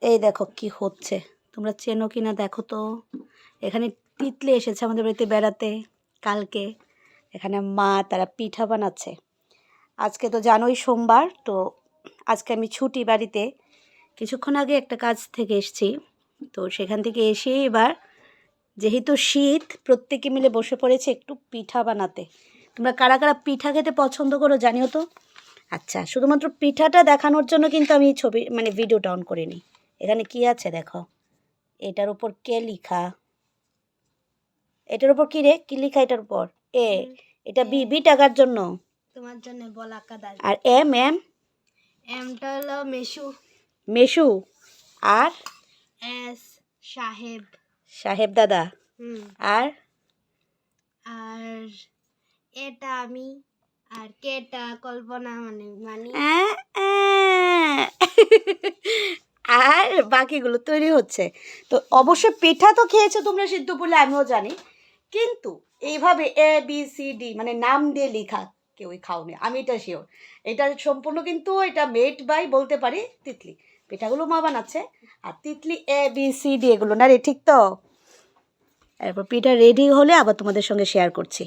এই দেখো কি হচ্ছে, তোমরা চেনো কি না দেখো তো। এখানে তিতলি এসেছে আমাদের বাড়িতে বেড়াতে কালকে। এখানে মা তারা পিঠা বানাচ্ছে। আজকে তো জানোই সোমবার, তো আজকে আমি ছুটি বাড়িতে। কিছুক্ষণ আগে একটা কাজ থেকে এসেছি, তো সেখান থেকে এসে এবার যেহেতু শীত, প্রত্যেকে মিলে বসে পড়েছে একটু পিঠা বানাতে। তোমরা কারা কারা পিঠা খেতে পছন্দ করো জানিও তো। আচ্ছা, শুধুমাত্র পিঠাটা দেখানোর জন্য কিন্তু আমি ছবি মানে ভিডিওটা অন করিনি। এখানে কি আছে দেখো, এটার উপর কে লিখা, এটার উপর কি রে, কি লিখা এটার উপর? এ। এটা বি, বি টাকার জন্য তোমার জন্য বলাকা দাস। আর এম, এম এমটা হলো মেশু। মেশু। আর এস সাহেব। সাহেব দাদা। আর আর এটা আমি। আর কেটা কল্পনা, মানে মানে আর বাকিগুলো তৈরি হচ্ছে। তো অবশ্যই পিঠা তো খেয়েছো তোমরা সিদ্ধ বলে আমিও জানি, কিন্তু এইভাবে এ বি সি ডি মানে নাম দিয়ে লেখা কেউই খাওনি, আমি এটা শিওর। এটা সম্পূর্ণ কিন্তু এটা মেড বাই বলতে পারি তিতলি। পিঠাগুলো মা বানাচ্ছে, আর Titli A B C D এগুলো না রে, ঠিক তো? এরপর পিঠা রেডি হলে আবার তোমাদের সঙ্গে শেয়ার করছি।